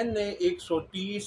NA 130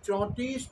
34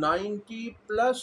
90+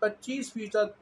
25%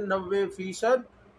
90%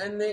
NA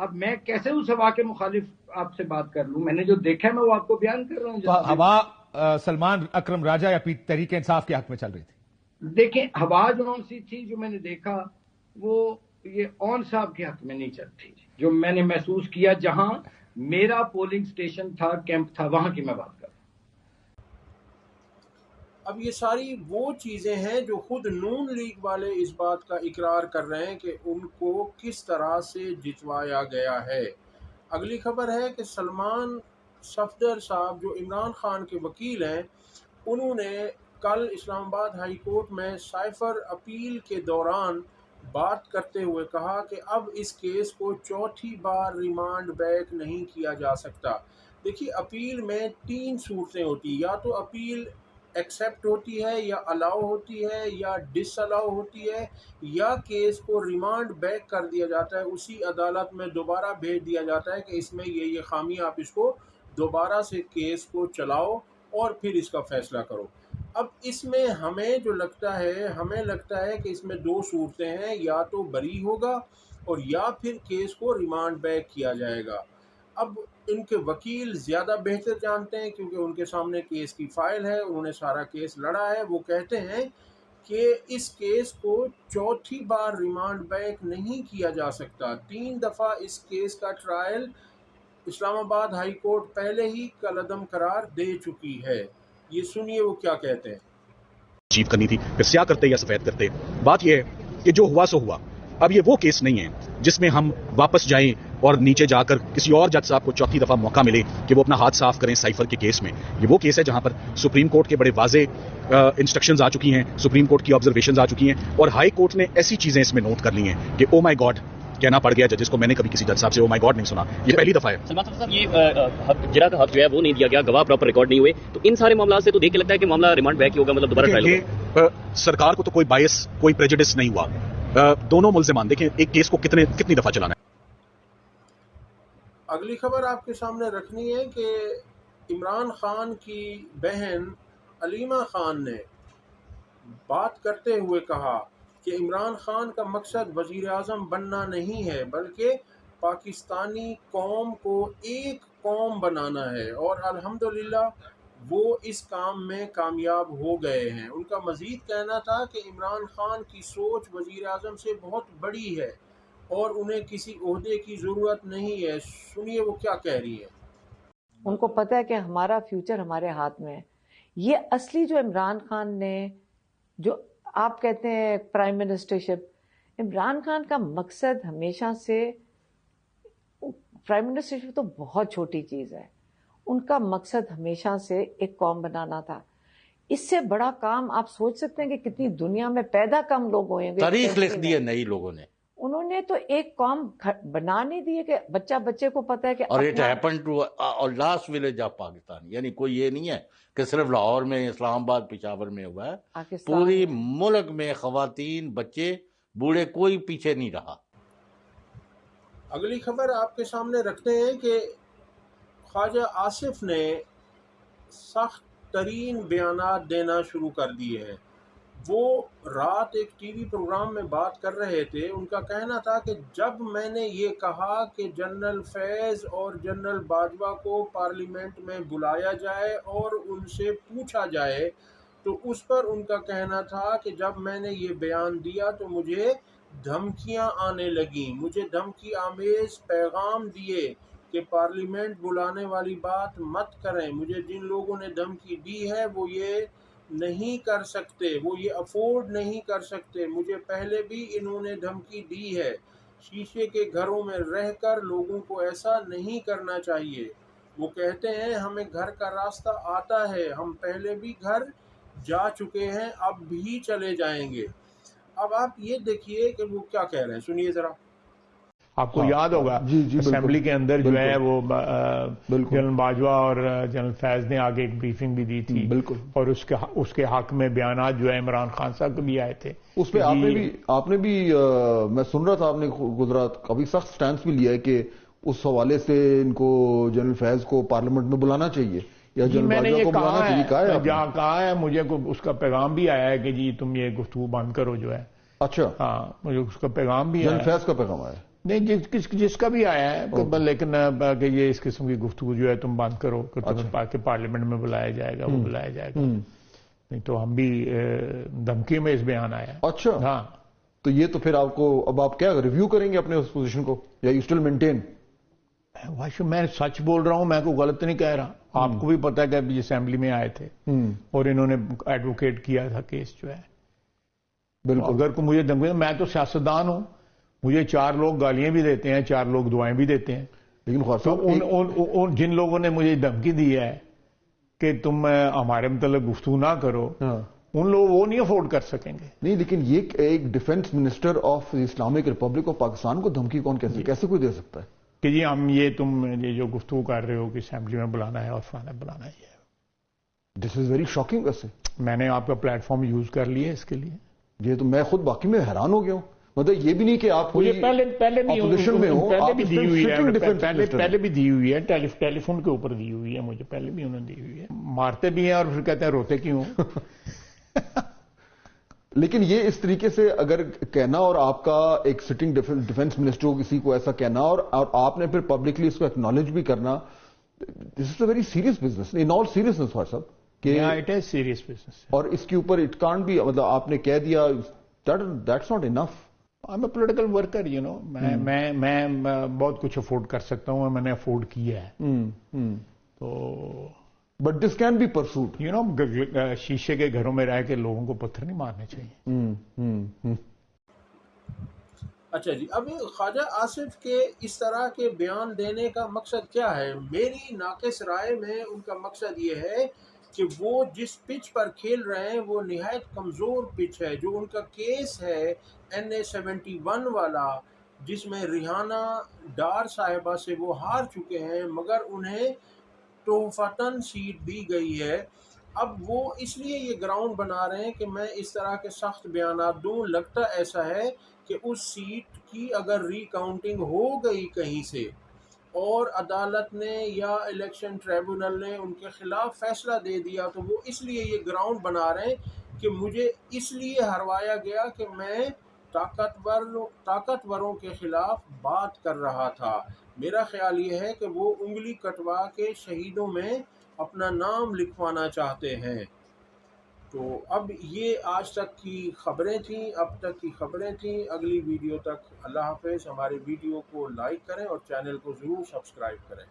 اب میں کیسے اس ہوا کے مخالف آپ سے بات کر لوں؟ میں نے جو دیکھا ہے میں وہ آپ کو بیان کر رہا ہوں. تو ہوا سلمان اکرم راجہ یا تحریک انصاف کے حق میں چل رہی تھی؟ دیکھیں ہوا جو سی تھی جو میں نے دیکھا وہ یہ اون صاحب کے حق میں نہیں چلتی. جو میں نے محسوس کیا جہاں میرا پولنگ سٹیشن تھا، کیمپ تھا، وہاں کی میں بات کر رہا ہوں. اب یہ ساری وہ چیزیں ہیں جو خود نون لیگ والے اس بات کا اقرار کر رہے ہیں کہ ان کو کس طرح سے جتوایا گیا ہے. اگلی خبر ہے کہ سلمان صفدر صاحب جو عمران خان کے وکیل ہیں، انہوں نے کل اسلام آباد ہائی کورٹ میں سائفر اپیل کے دوران بات کرتے ہوئے کہا کہ اب اس کیس کو چوتھی بار ریمانڈ بیک نہیں کیا جا سکتا. دیکھیے اپیل میں 3 صورتیں ہوتی ہیں، یا تو اپیل ایکسیپٹ ہوتی ہے، یا الاؤ ہوتی ہے، یا ڈس الاؤ ہوتی ہے، یا کیس کو ریمانڈ بیک کر دیا جاتا ہے، اسی عدالت میں دوبارہ بھیج دیا جاتا ہے کہ اس میں یہ خامی، آپ اس کو دوبارہ سے کیس کو چلاؤ اور پھر اس کا فیصلہ کرو. اب اس میں ہمیں لگتا ہے کہ اس میں 2 صورتیں ہیں، یا تو بری ہوگا اور یا پھر کیس کو ریمانڈ بیک کیا جائے گا. اب ان کے وکیل زیادہ بہتر جانتے ہیں کیونکہ ان کے سامنے کیس کی فائل ہے، انہوں نے سارا کیس لڑا ہے. وہ کہتے ہیں کہ اس کیس کو چوتھی بار ریمانڈ بیک نہیں کیا جا سکتا. 3 دفعہ اس کیس کا ٹرائل اسلام آباد ہائی کورٹ پہلے ہی کالعدم قرار دے چکی ہے. یہ سنیے وہ کیا کہتے ہیں. چیف کرنی تھی، پھر سیاہ کرتے یا سفید کرتے. بات یہ ہے کہ جو ہوا سو ہوا. اب یہ وہ کیس نہیں ہے جس میں ہم واپس جائیں اور نیچے جا کر کسی اور جج صاحب کو چوتھی دفعہ موقع ملے کہ وہ اپنا ہاتھ صاف کریں سائفر کے کیس میں. یہ وہ کیس ہے جہاں پر سپریم کورٹ کے بڑے واضح انسٹرکشنز آ چکی ہیں، سپریم کورٹ کی آبزرویشنز آ چکی ہیں، اور ہائی کورٹ نے ایسی چیزیں اس میں نوٹ کر لی ہیں کہ او مائی گاڈ کہنا پڑ گیا ججز کو. میں نے کبھی کسی جج صاحب سے او مائی گاڈ نہیں سنا، یہ پہلی دفعہ ہے. سلمان صاحب یہ جرا کا حق جو ہے وہ نہیں دیا گیا، گواہ پراپر ریکارڈ نہیں ہوئے، تو ان سارے معاملات سے تو دیکھ کے لگتا ہے کہ معاملہ ریمانڈ بیک ہی ہوگا، مطلب دوبارہ ٹرائل ہوگا. سرکار کو تو کوئی بائس، کوئی پریجڈس نہیں ہوا. دونوں ملزمان دیکھیں ایک کیس کو کتنی دفعہ چلانا ہے. اگلی خبر آپ کے سامنے رکھنی ہے کہ عمران خان کی بہن علیمہ خان نے بات کرتے ہوئے کہا کہ عمران خان کا مقصد وزیر اعظم بننا نہیں ہے بلکہ پاکستانی قوم کو ایک قوم بنانا ہے، اور الحمدللہ وہ اس کام میں کامیاب ہو گئے ہیں. ان کا مزید کہنا تھا کہ عمران خان کی سوچ وزیر اعظم سے بہت بڑی ہے اور انہیں کسی عہدے کی ضرورت نہیں ہے. سنیے وہ کیا کہہ رہی ہے. ان کو پتہ ہے کہ ہمارا فیوچر ہمارے ہاتھ میں ہے. یہ اصلی جو عمران خان نے، جو آپ کہتے ہیں پرائم منسٹرشپ، عمران خان کا مقصد ہمیشہ سے، پرائم منسٹرشپ تو بہت چھوٹی چیز ہے، ان کا مقصد ہمیشہ سے ایک قوم بنانا تھا. اس سے بڑا کام آپ سوچ سکتے ہیں کہ کتنی دنیا میں پیدا کم لوگ ہوئے گے. تاریخ لکھ دی ہے نئی لوگوں نے. انہوں نے تو ایک قوم بنا نہیں دی ہے کہ بچے کو پتہ ہے کہ اور it happen to last village of Pakistan. یعنی کوئی یہ نہیں ہے کہ صرف لاہور میں، اسلام آباد، پشاور میں ہوا ہے، پوری ملک میں خواتین، بچے، بوڑھے، کوئی پیچھے نہیں رہا. اگلی خبر آپ کے سامنے رکھتے ہیں کہ خواجہ آصف نے سخت ترین بیانات دینا شروع کر دیے ہیں. وہ رات ایک ٹی وی پروگرام میں بات کر رہے تھے. ان کا کہنا تھا کہ جب میں نے یہ کہا کہ جنرل فیض اور جنرل باجوہ کو پارلیمنٹ میں بلایا جائے اور ان سے پوچھا جائے، تو اس پر ان کا کہنا تھا کہ جب میں نے یہ بیان دیا تو مجھے دھمکیاں آنے لگیں، مجھے دھمکی آمیز پیغام دیے کہ پارلیمنٹ بلانے والی بات مت کریں. مجھے جن لوگوں نے دھمکی دی ہے وہ یہ نہیں کر سکتے، وہ یہ افورڈ نہیں کر سکتے. مجھے پہلے بھی انہوں نے دھمکی دی ہے. شیشے کے گھروں میں رہ کر لوگوں کو ایسا نہیں کرنا چاہیے. وہ کہتے ہیں ہمیں گھر کا راستہ آتا ہے، ہم پہلے بھی گھر جا چکے ہیں، اب بھی چلے جائیں گے. اب آپ یہ دیکھیے کہ وہ کیا کہہ رہے ہیں، سنیے ذرا. آپ کو یاد ہوگا اسمبلی کے اندر جو ہے وہ جنرل باجوہ اور جنرل فیض نے آگے ایک بریفنگ بھی دی تھی، اور اس کے حق میں بیانات جو ہے عمران خان صاحب کے بھی آئے تھے. اس پہ آپ نے بھی میں سن رہا تھا، آپ نے گجرات کافی سخت سٹینس بھی لیا ہے کہ اس حوالے سے ان کو جنرل فیض کو پارلیمنٹ میں بلانا چاہیے یا جنرل باجوہ کو بلانا چاہیے. کہا ہے مجھے اس کا پیغام بھی آیا ہے کہ جی تم یہ گفتگو بند کرو جو ہے. اچھا، ہاں مجھے اس کا پیغام بھی جنرل فیض کا پیغام آیا. نہیں جس کا بھی آیا ہے، لیکن کہ یہ اس قسم کی گفتگو جو ہے تم بند کرو کہ تمہیں پارلیمنٹ میں بلایا جائے گا، وہ بلایا جائے گا، نہیں تو ہم بھی دھمکی میں اس بیان آیا. اچھا ہاں، تو یہ تو پھر آپ کو اب آپ کیا ریویو کریں گے اپنے اس پوزیشن کو، یا یو اسٹل مینٹین؟ میں سچ بول رہا ہوں، میں کوئی غلط نہیں کہہ رہا. آپ کو بھی پتا ہے کہ ابھی اسمبلی میں آئے تھے اور انہوں نے ایڈوکیٹ کیا تھا کیس جو ہے. بالکل، اگر کوئی مجھے دھمکی، میں تو سیاستدان ہوں، مجھے 4 لوگ گالیاں بھی دیتے ہیں، 4 لوگ دعائیں بھی دیتے ہیں، لیکن ان جن لوگوں نے مجھے دھمکی دی ہے کہ تم ہمارے متعلق گفتگو نہ کرو، ان لوگ وہ نہیں افورڈ کر سکیں گے. نہیں، لیکن یہ ایک defence minister of Islamic republic of Pakistan کو دھمکی کون کیسے کوئی دے سکتا ہے کہ جی ہم تم یہ جو گفتگو کر رہے ہو کہ اسمبلی میں بلانا ہے اور فلانا بلانا ہے. دس از ویری شاکنگ. ویسے میں نے آپ کا پلیٹ فارم یوز کر لیا اس کے لیے. یہ تو میں خود باقی میں حیران ہو گیا ہوں. مطلب یہ بھی نہیں کہ آپ پہلے بھی دی ہوئی ہے، ٹیلی فون کے اوپر دی ہوئی ہے، مجھے پہلے بھی انہوں نے دی ہوئی ہے. مارتے بھی ہیں اور پھر کہتے ہیں روتے کیوں. لیکن یہ اس طریقے سے اگر کہنا، اور آپ کا ایک سٹنگ ڈیفنس منسٹر کو کسی کو ایسا کہنا، اور آپ نے پھر پبلکلی اس کو ایکنالج بھی کرنا، this is a very serious business in all seriousness for سب کہ اٹ از سیریس بزنس. اور اس کے اوپر اٹ کانٹ بھی، مطلب آپ نے کہہ دیا، that's not enough. I am a political worker, you know, میں بہت کچھ افورڈ کر سکتا ہوں، میں نے افورڈ کیا ہے. تو but this can be persuaded, you know, شیشے کے گھروں میں رہ کے لوگوں کو پتھر نہیں مارنے چاہیے. اچھا جی، اب خواجہ آصف کے اس طرح کے بیان دینے کا مقصد کیا ہے؟ میری ناقص رائے میں ان کا مقصد یہ ہے کہ وہ جس پچ پر کھیل رہے ہیں وہ نہایت کمزور پچ ہے. جو ان کا کیس ہے NA-71 والا، جس میں ریحانہ ڈار صاحبہ سے وہ ہار چکے ہیں مگر انہیں توفتاً سیٹ دی گئی ہے. اب وہ اس لیے یہ گراؤنڈ بنا رہے ہیں کہ میں اس طرح کے سخت بیانات دوں. لگتا ایسا ہے کہ اس سیٹ کی اگر ری کاؤنٹنگ ہو گئی کہیں سے اور عدالت نے یا الیکشن ٹریبونل نے ان کے خلاف فیصلہ دے دیا، تو وہ اس لیے یہ گراؤنڈ بنا رہے ہیں کہ مجھے اس لیے ہروایا گیا کہ میں طاقتوروں کے خلاف بات کر رہا تھا. میرا خیال یہ ہے کہ وہ انگلی کٹوا کے شہیدوں میں اپنا نام لکھوانا چاہتے ہیں. تو اب یہ آج تک کی خبریں تھیں، اب تک کی خبریں تھیں. اگلی ویڈیو تک اللہ حافظ. ہمارے ویڈیو کو لائک کریں اور چینل کو ضرور سبسکرائب کریں.